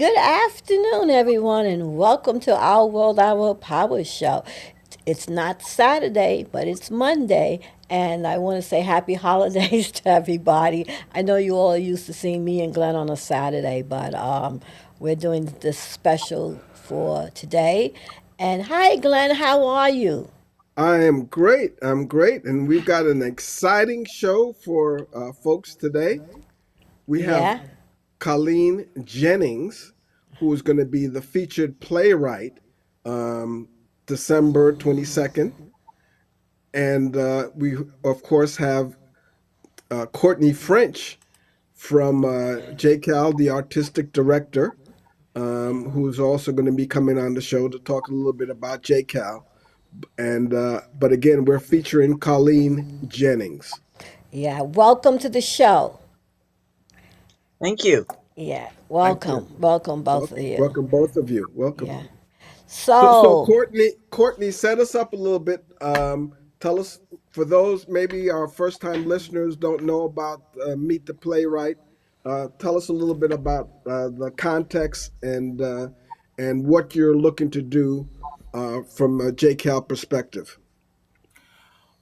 Good afternoon, everyone, and welcome to Our World, Our Power Show. It's not Saturday, but it's Monday, and I want to say happy holidays to everybody. I know you all are used to seeing me and Glenn on a Saturday, but we're doing this special for today. And hi, Glenn, how are you? I am great. I'm great. And we've got an exciting show for folks today. We have Yeah? Colleen Jennings, who is going to be the featured playwright um, December 22nd. And we, of course, have Courtney French from JCal, the artistic director, who is also going to be coming on the show to talk a little bit about JCal. And but again, we're featuring Colleen Jennings. Yeah, welcome to the show. Thank you. Yeah, Thank you. welcome both of Welcome, you. welcome both of you. Welcome. Yeah. So So, Courtney, set us up a little bit. Tell us, for those maybe our first time listeners don't know about Meet the Playwright. Tell us a little bit about the context and what you're looking to do from a JCal perspective.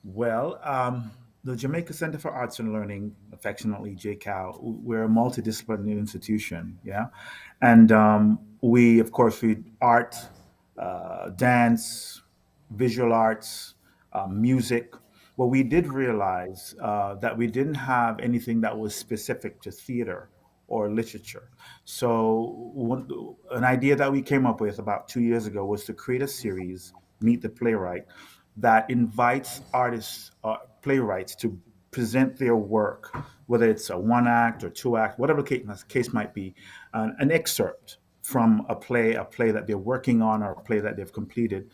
Well, the Jamaica Center for Arts and Learning, affectionately JCAL, we're a multidisciplinary institution, yeah, and we, of course, read art, dance, visual arts, music. Well, we did realize that we didn't have anything that was specific to theater or literature. So, an idea that we came up with about 2 years ago was to create a series, Meet the Playwright, that invites artists, playwrights, to present their work, whether it's a one act or two act, whatever the case might be, an excerpt from a play that they're working on or a play that they've completed.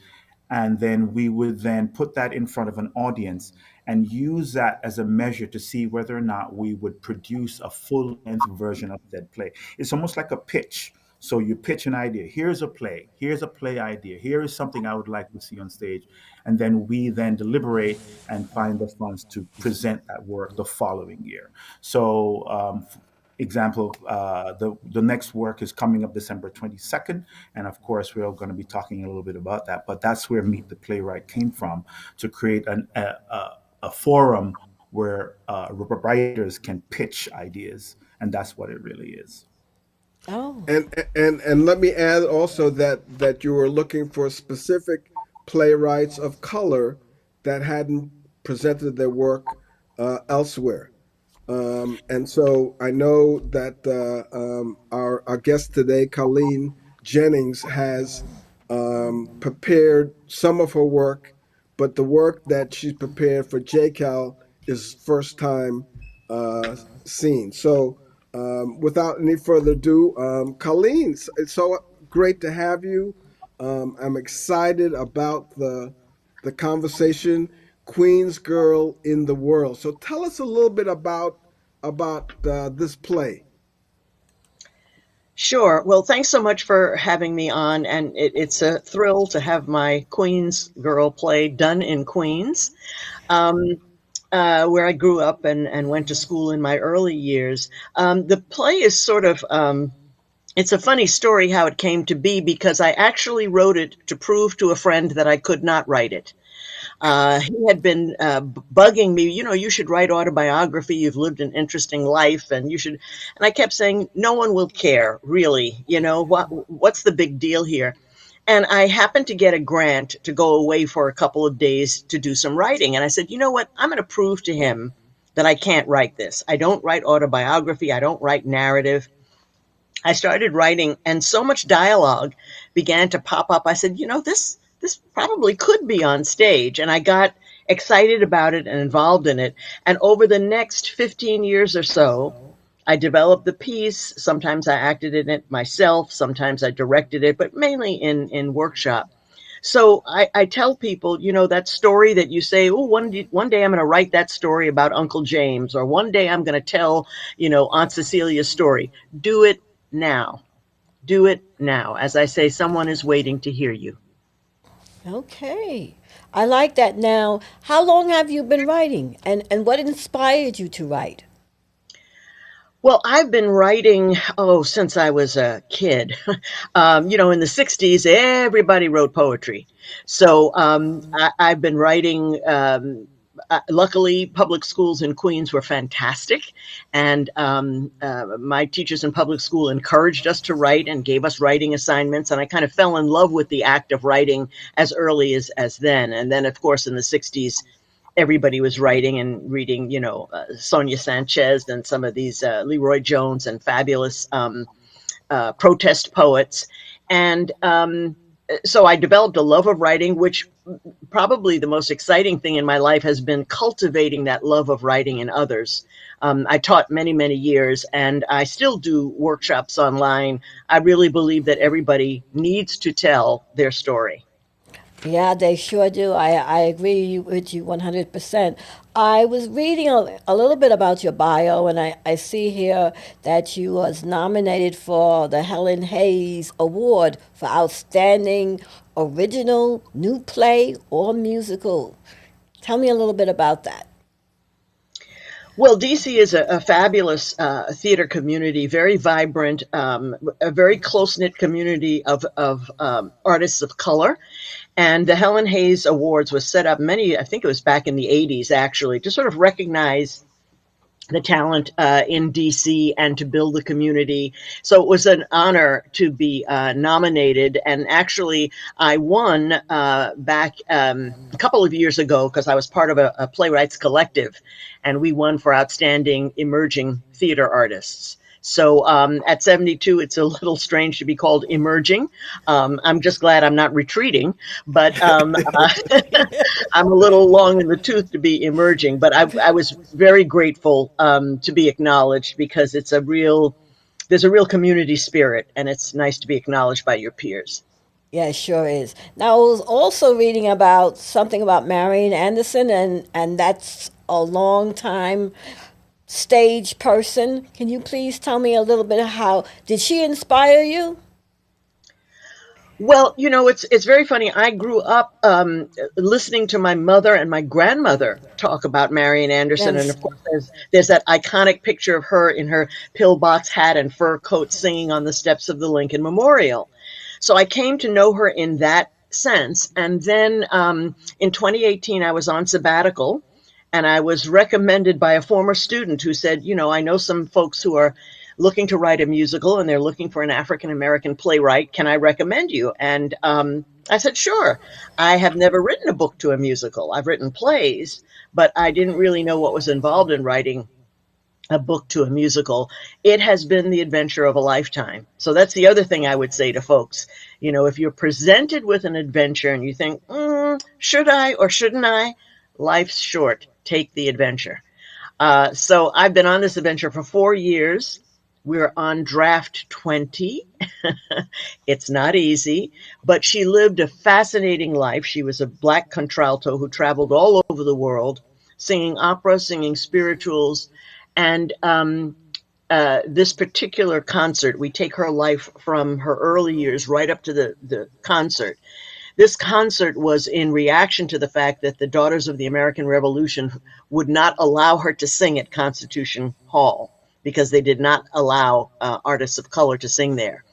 And then we would then put that in front of an audience and use that as a measure to see whether or not we would produce a full length version of that play. It's almost like a pitch. So you pitch an idea. Here's a play idea. Here is something I would like to see on stage. And then we then deliberate and find the funds to present that work the following year. So, example, the next work is coming up December 22nd. And of course, we're going to be talking a little bit about that. But that's where Meet the Playwright came from, to create a forum where writers can pitch ideas. And that's what it really is. oh, And let me add also that you were looking for specific playwrights of color that hadn't presented their work elsewhere. And so I know that our guest today, Colleen Jennings, has prepared some of her work, but the work that she's prepared for JCal is first time seen. So without any further ado, Colleen, it's so great to have you. I'm excited about the conversation. Queen's Girl in the World. So tell us a little bit about this play. Sure. Well, thanks so much for having me on. And it's a thrill to have my Queens Girl play done in Queens, um, where I grew up and went to school in my early years. The play is sort of, it's a funny story how it came to be because I actually wrote it to prove to a friend that I could not write it. He had been bugging me, you should write autobiography. You've lived an interesting life, and you should. And I kept saying, no one will care, really. What's the big deal here? And I happened to get a grant to go away for a couple of days to do some writing. And I said, you know what? I'm going to prove to him that I can't write this. I don't write autobiography. I don't write narrative. I started writing, and so much dialogue began to pop up. I said, this probably could be on stage. And I got excited about it and involved in it. And over the next 15 years or so, I developed the piece. Sometimes I acted in it myself. Sometimes I directed it, but mainly in workshop. So I tell people, that story that you say, oh, one day I'm going to write that story about Uncle James, or one day I'm going to tell, Aunt Cecilia's story. Do it now. Do it now. As I say, someone is waiting to hear you. okay. I like that. Now, how long have you been writing, and what inspired you to write? Well, I've been writing, since I was a kid. In the 60s, everybody wrote poetry. So I've been writing. Luckily, public schools in Queens were fantastic. And my teachers in public school encouraged us to write and gave us writing assignments. And I kind of fell in love with the act of writing as early as then. And then, of course, in the 60s, everybody was writing and reading, Sonia Sanchez and some of these Leroy Jones and fabulous protest poets. And so I developed a love of writing, which probably the most exciting thing in my life has been cultivating that love of writing in others. I taught many, many years, and I still do workshops online. I really believe that everybody needs to tell their story. Yeah, they sure do. I agree with you 100%. I was reading a little bit about your bio, and I see here that you was nominated for the Helen Hayes Award for Outstanding Original New Play or Musical. Tell me a little bit about that. Well, DC is a fabulous theater community, very vibrant, a very close knit community of artists of color. And the Helen Hayes Awards was set up I think it was back in the 80s, actually, to sort of recognize the talent in DC and to build the community. So it was an honor to be nominated. And actually, I won back a couple of years ago because I was part of a Playwrights collective, and we won for Outstanding Emerging Theater Artists. So at 72, it's a little strange to be called emerging. I'm just glad I'm not retreating, but I'm a little long in the tooth to be emerging. But I was very grateful to be acknowledged because there's a real community spirit, and it's nice to be acknowledged by your peers. Yeah, it sure is. Now, I was also reading about something about Marian Anderson, and that's a long time stage person. Can you please tell me a little bit of how did she inspire you? Well, it's very funny. I grew up listening to my mother and my grandmother talk about Marian Anderson, and Yes. of course, there's that iconic picture of her in her pillbox hat and fur coat singing on the steps of the Lincoln Memorial. So I came to know her in that sense, and then in 2018, I was on sabbatical, and I was recommended by a former student who said, I know some folks who are looking to write a musical and they're looking for an African American playwright. Can I recommend you? And I said, sure. I have never written a book to a musical. I've written plays, but I didn't really know what was involved in writing a book to a musical. It has been the adventure of a lifetime. So that's the other thing I would say to folks. If you're presented with an adventure and you think, should I or shouldn't I? Life's short. Take the adventure. So I've been on this adventure for 4 years. We're on draft 20. It's not easy, but she lived a fascinating life. She was a black contralto who traveled all over the world, singing opera, singing spirituals. And this particular concert, we take her life from her early years right up to the concert. This concert was in reaction to the fact that the Daughters of the American Revolution would not allow her to sing at Constitution Hall because they did not allow artists of color to sing there.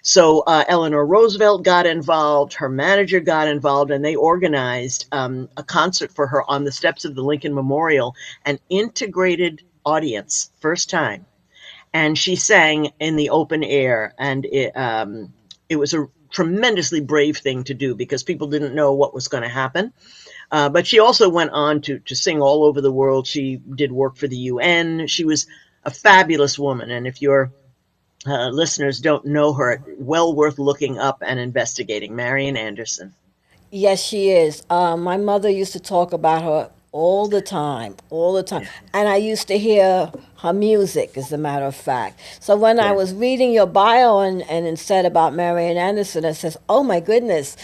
So Eleanor Roosevelt got involved, her manager got involved, and they organized a concert for her on the steps of the Lincoln Memorial, an integrated audience, first time. And she sang in the open air, and it was a tremendously brave thing to do because people didn't know what was going to happen. But she also went on to sing all over the world. She did work for the UN. She was a fabulous woman. And if your listeners don't know her, well worth looking up and investigating. Marian Anderson. Yes, she is. My mother used to talk about her all the time. Yeah. And I used to hear her music, as a matter of fact. So when I Yeah. was reading your bio and it said about Marian Anderson, I says, oh my goodness,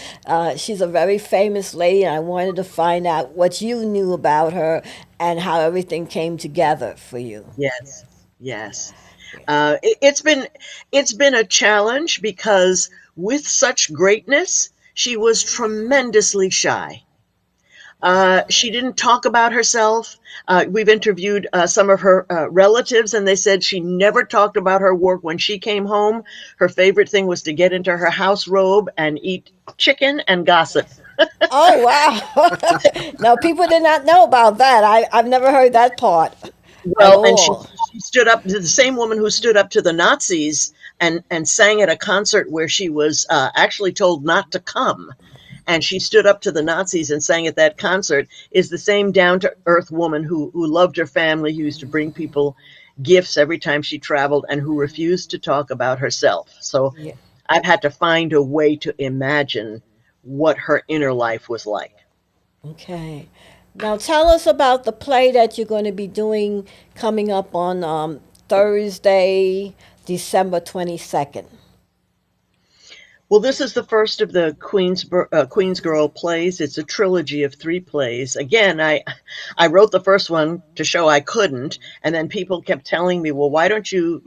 she's a very famous lady. And I wanted to find out what you knew about her and how everything came together for you. Yes. Yes. It's been a challenge because with such greatness, she was tremendously shy. She didn't talk about herself. We've interviewed some of her relatives, and they said she never talked about her work. When she came home, her favorite thing was to get into her house robe and eat chicken and gossip. Oh, wow. No, people did not know about that. I've never heard that part at Well, and all. she stood up to the same woman who stood up to the Nazis and sang at a concert where she was actually told not to come. And she stood up to the Nazis and sang at that concert, is the same down to earth woman who loved her family, who used to bring people gifts every time she traveled, and who refused to talk about herself. So Yeah. I've had to find a way to imagine what her inner life was like. Okay. Now tell us about the play that you're going to be doing coming up on Thursday, December 22nd. Well, this is the first of the Queen's Girl plays. It's a trilogy of 3 plays. Again, I wrote the first one to show I couldn't, and then people kept telling me, "Well, why don't you,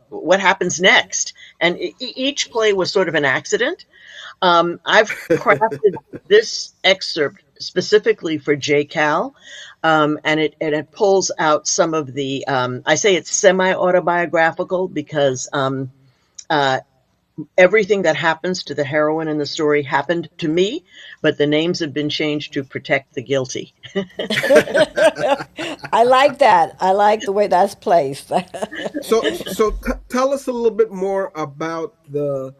what happens next?" And each play was sort of an accident. I've crafted this excerpt specifically for JCal, and it pulls out some of the. I say it's semi-autobiographical because. Uh, Everything that happens to the heroine in the story happened to me, but the names have been changed to protect the guilty. I like that. I like the way that's placed. So tell us a little bit more about the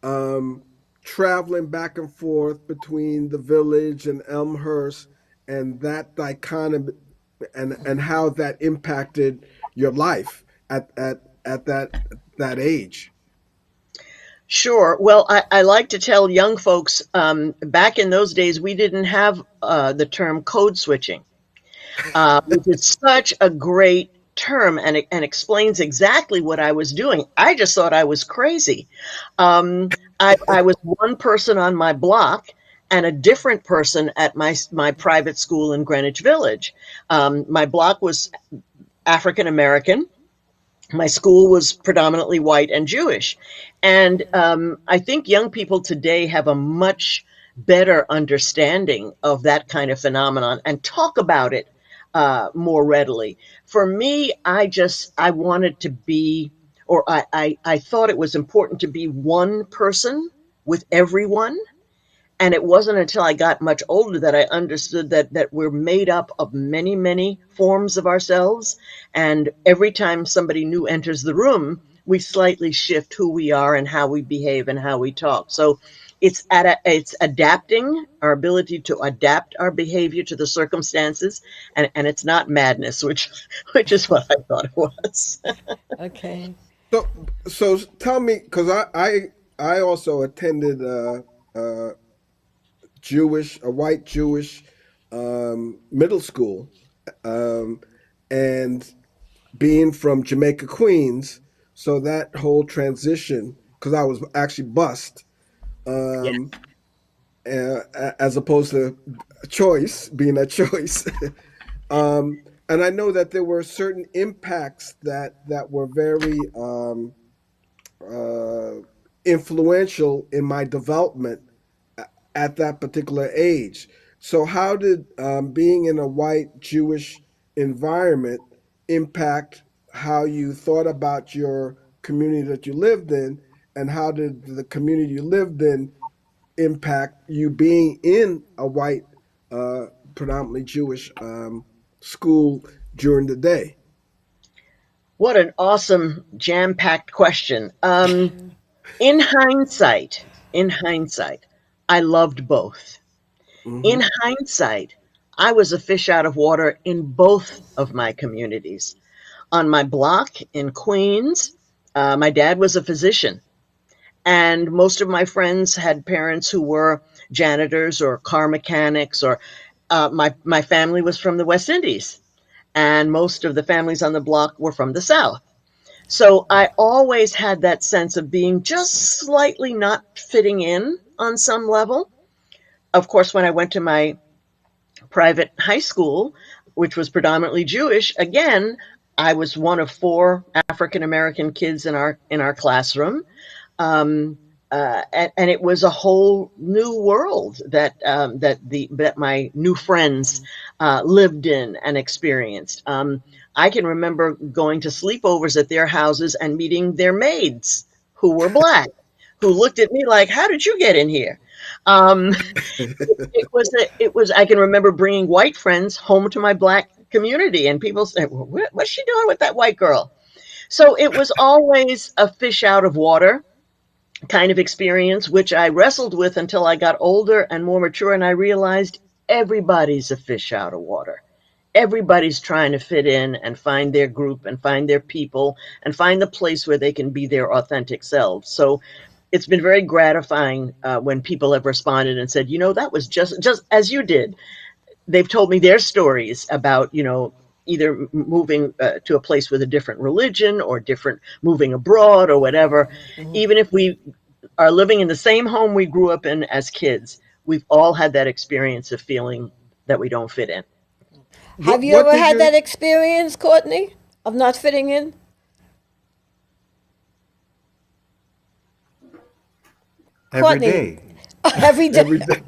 um, traveling back and forth between the village and Elmhurst, and that dichotomy, and how that impacted your life at that age. Sure. Well, I like to tell young folks back in those days, we didn't have the term code switching, which is such a great term, and it explains exactly what I was doing. I just thought I was crazy. I was one person on my block and a different person at my private school in Greenwich Village. My block was African American. My school was predominantly white and Jewish. And I think young people today have a much better understanding of that kind of phenomenon and talk about it more readily. For me, I wanted to be, or I thought it was important to be one person with everyone. And it wasn't until I got much older that I understood that we're made up of many, many forms of ourselves. And every time somebody new enters the room, we slightly shift who we are and how we behave and how we talk. So it's adapting, our ability to adapt our behavior to the circumstances, and it's not madness, which is what I thought it was. Okay. So so tell me, because I also attended a white Jewish middle school, um, and being from Jamaica, Queens, so that whole transition, because I was actually bused, Yeah. um, as opposed to choice, being a choice. And I know that there were certain impacts that were very uh, influential in my development at that particular age. So, how did being in a white Jewish environment impact how you thought about your community that you lived in, and how did the community you lived in impact you being in a white, uh, predominantly Jewish school during the day? What an awesome jam-packed question. In hindsight, I loved both. Hmm. In hindsight, I was a fish out of water in both of my communities. On my block in Queens, my dad was a physician, and most of my friends had parents who were janitors or car mechanics, or my family was from the West Indies, and most of the families on the block were from the South. So I always had that sense of being just slightly not fitting in on some level. Of course, when I went to my private high school, which was predominantly Jewish, again, I was one of 4 African American kids in our classroom. Um, and it was a whole new world that my new friends lived in and experienced. I can remember going to sleepovers at their houses and meeting their maids who were black, who looked at me like, "How did you get in here?" Um, it was. I can remember bringing white friends home to my black community, and people say, well, "What's she doing with that white girl?" So it was always a fish out of water kind of experience, which I wrestled with until I got older and more mature, and I realized everybody's a fish out of water. Everybody's trying to fit in and find their group and find their people and find the place where they can be their authentic selves. So it's been very gratifying when people have responded and said, that was just as you did. They've told me their stories about, either moving to a place with a different religion or different moving abroad or whatever. Mhm. Even if we are living in the same home we grew up in as kids, we've all had that experience of feeling that we don't fit in. Have you what ever did had you that experience, Courtney, of not fitting in? Every Courtney, day. every day. every day?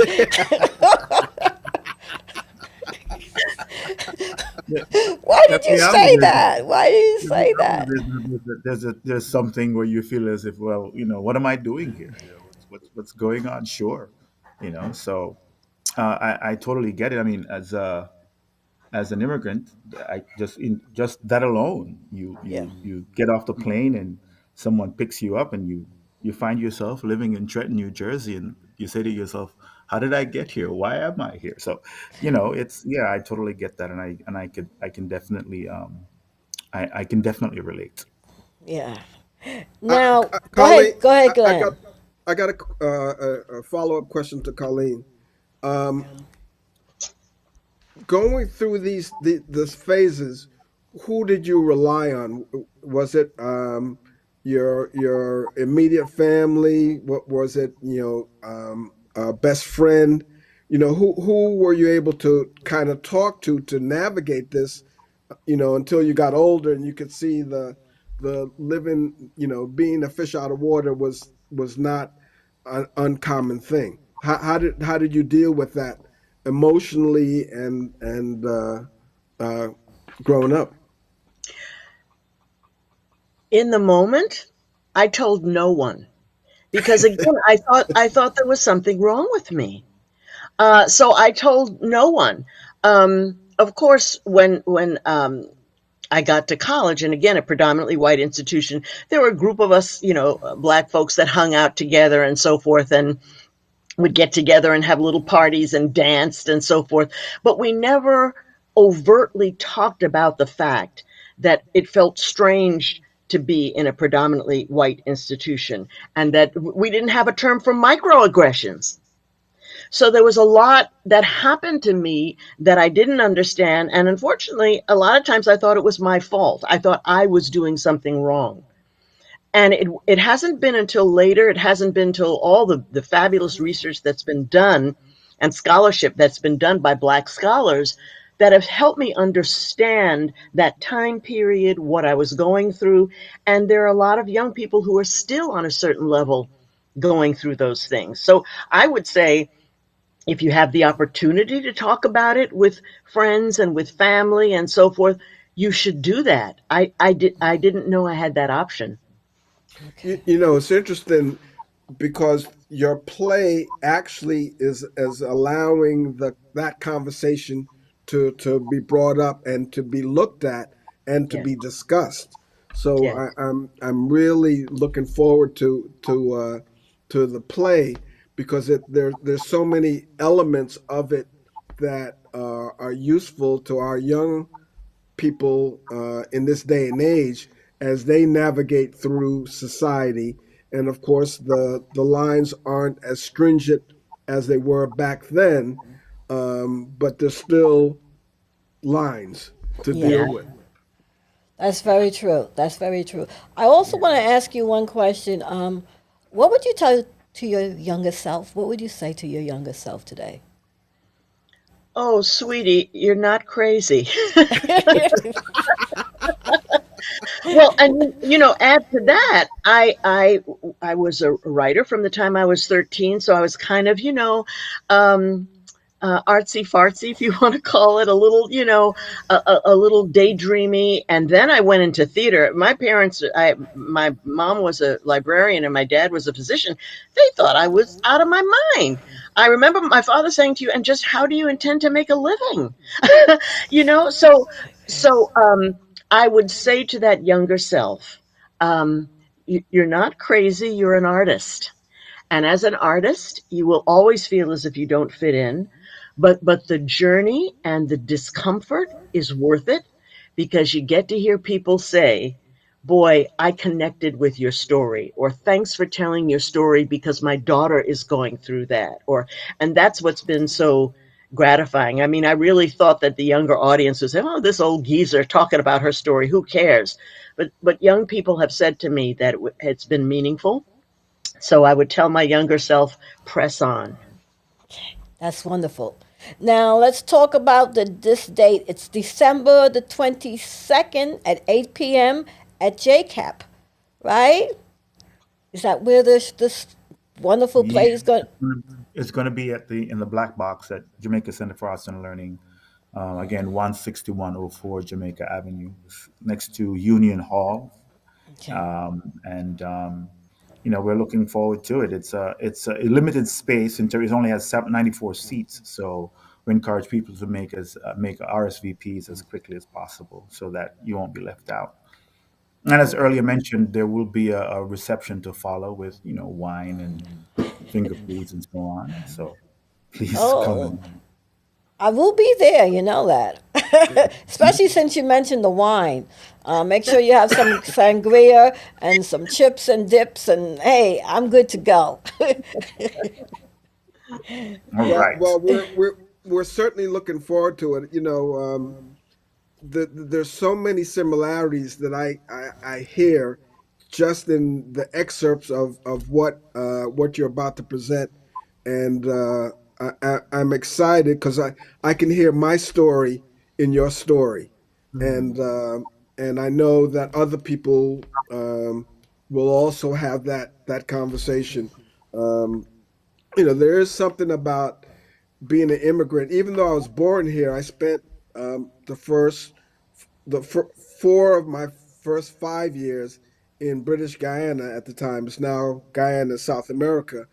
Yeah, Why the did you say reality is, that? Why did you the say that? reality is that there's something where you feel as if, well, what am I doing here? What's going on? Sure, So I totally get it. I mean, as an immigrant, I just that alone, you Yeah. you you get off the plane and someone picks you up and you find yourself living in Trenton, New Jersey, and you say to yourself, "How did I get here? Why am I here?" So, it's yeah, I totally get that, and I can definitely I can definitely relate. Yeah. Now, Colleen, go I, ahead, I got Glenn. a follow up question to Colleen. Um, Going through these phases, who did you rely on? Was it your immediate family? What was it? Best friend. Who were you able to kind of talk to navigate this? Until you got older and you could see the living. Being a fish out of water was not an uncommon thing. How did you deal with that emotionally and uh, growing up? In the moment, I told no one because again, I thought there was something wrong with me. So I told no one. Of course, when I got to college, and again, a predominantly white institution, there were a group of us, black folks that hung out together and so forth, and would get together and have little parties and danced and so forth. But we never overtly talked about the fact that it felt strange to be in a predominantly white institution and that we didn't have a term for microaggressions. So there was a lot that happened to me that I didn't understand. And unfortunately, a lot of times I thought it was my fault. I thought I was doing something wrong. And it hasn't been until later, it hasn't been until all the fabulous research that's been done and scholarship that's been done by Black scholars that have helped me understand that time period, what I was going through. And there are a lot of young people who are still on a certain level going through those things. So I would say if you have the opportunity to talk about it with friends and with family and so forth, you should do that. I didn't know I had that option. Okay. It's interesting because your play actually is allowing that conversation to be brought up and to be looked at and to Yeah. be discussed. So Yeah. I'm really looking forward to the play because there's so many elements of it that are useful to our young people in this day and age as they navigate through society. And of course, the lines aren't as stringent as they were back then, but there's still lines to deal Yeah. Yeah. with. That's very true. That's very true. I also want to ask you one question. What would you tell to your younger self? What would you say to your younger self today? Oh, sweetie, you're not crazy. Well, and add to that, I was a writer from the time I was 13, so I was kind of, um, artsy fartsy, if you want to call it, a little, a little daydreamy. And then I went into theater. My mom was a librarian and my dad was a physician. They thought I was out of my mind. I remember my father saying to you, and just how do you intend to make a living? So I would say to that younger self, you're not crazy, you're an artist. And as an artist, you will always feel as if you don't fit in, but the journey and the discomfort is worth it because you get to hear people say, "Boy, I connected with your story," or "Thanks for telling your story because my daughter is going through that." Or and that's what's been so gratifying. I mean, I really thought that the younger audience would say, "Oh, this old geezer talking about her story, who cares?" But young people have said to me that it's been meaningful, so I would tell my younger self, press on. That's wonderful. Now let's talk about this date. It's December the 22nd at 8 p.m. at JCAP, right? Is that where this wonderful Yeah, play is going? it's going to be at the in the Black Box at Jamaica Center for Arts and Learning. Again, 16104 Jamaica Avenue, next to Union Hall. Okay. And we're looking forward to it. It's a limited space, and it only has 94 seats. So we encourage people to make RSVPs as quickly as possible, so that you won't be left out. And as earlier mentioned, there will be a reception to follow with wine and finger foods and so on. So please come Oh, and I will be there. You know that. Especially since you mentioned the wine. Make sure you have some sangria and some chips and dips, and hey, I'm good to go. all Well, right. well, we're certainly looking forward to it. There's so many similarities that I hear just in the excerpts of what you're about to present, and I'm excited because I can hear my story in your story, and Mhm. um, and I know that other people will also have that conversation. Um, there is something about being an immigrant. Even though I was born here, I spent the the fir- 4 of my first 5 years in British Guyana at the time. It's now Guyana, South America.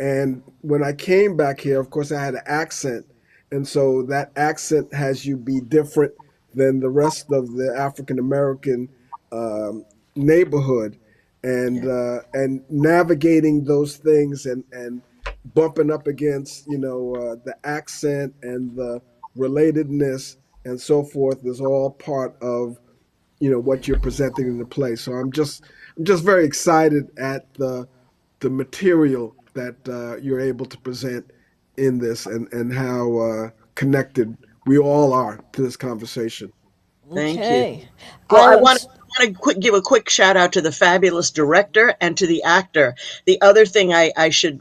And when I came back here, of course, I had an accent. And so that accent has you be different than the rest of the African American um, neighborhood. And navigating those things and bumping up against, the accent and the relatedness and so forth is all part of, what you're presenting in the play. So I'm just very excited at the material that you're able to present in this and how connected we all are to this conversation. Thank you. Okay. Well, I I am. want to give a quick shout out to the fabulous director and to the actor. The other thing I should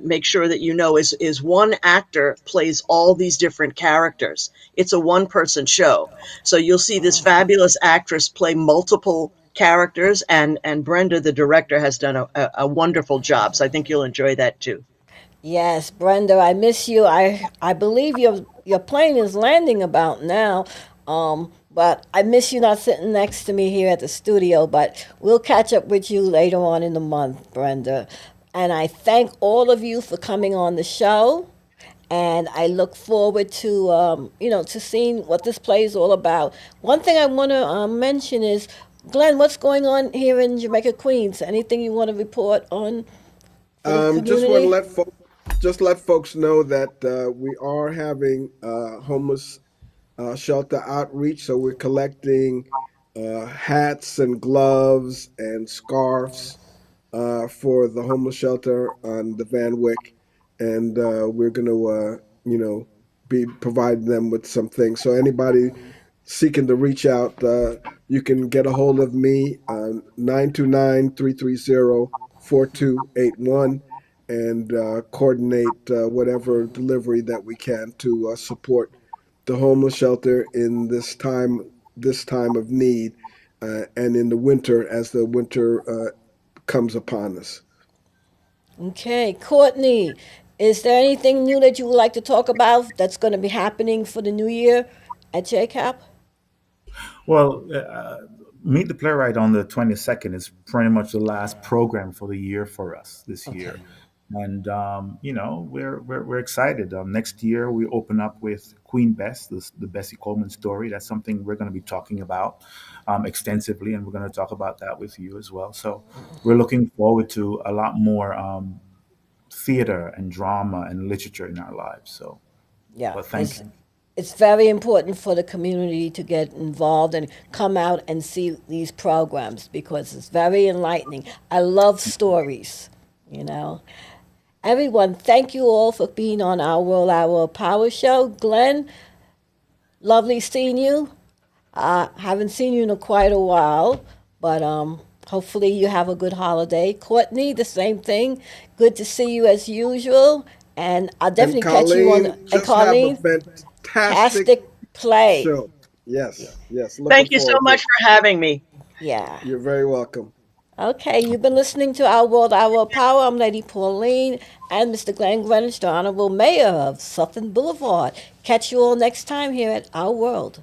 make sure that you know is one actor plays all these different characters. It's a one person show, so you'll see this fabulous actress play multiple characters, and Brenda, the director, has done a wonderful job. So I think you'll enjoy that too. Yes, Brenda, I miss you. I believe your plane is landing about now. But I miss you not sitting next to me here at the studio. But we'll catch up with you later on in the month, Brenda. And I thank all of you for coming on the show. And I look forward to to seeing what this play is all about. One thing I want to mention is, Glenn, what's going on here in Jamaica, Queens? Anything you want to report on for the Just want to community? let folks know that we are having homeless shelter outreach. So we're collecting hats and gloves and scarves for the homeless shelter on the Van Wyck, and we're going to, be providing them with some things. So anybody seeking to reach out, you can get a hold of me on 929-330-4281 and coordinate whatever delivery that we can to support the homeless shelter in this time of need. and in the winter as the winter comes upon us. Okay, Courtney, is there anything new that you would like to talk about that's going to be happening for the new year at JCAP? Well, Meet the Playwright on the 22nd is pretty much the last program for the year for us this year. Okay. And, we're excited. Next year, we open up with Queen Bess, the Bessie Coleman story. That's something we're going to be talking about extensively, and we're going to talk about that with you as well. So we're looking forward to a lot more theater and drama and literature in our lives. So, Yeah, but thank you. it's very important for the community to get involved and come out and see these programs because it's very enlightening. I love stories, you know. Everyone, thank you all for being on our World Hour Power Show. Glenn, lovely seeing you. I haven't seen you in quite a while, but hopefully you have a good holiday. Courtney, the same thing. Good to see you as usual. And I'll And definitely catch you on. Colleen, And just have a Colleen, fantastic fantastic play. show. Yes, yes. Looking Thank you so forward to much it. for having me. Yeah. You're very welcome. Okay, you've been listening to Our World, Our World Power. I'm Lady Pauline and Mr. Glenn Greenwich, the Honorable Mayor of Sutton Boulevard. Catch you all next time here at Our World.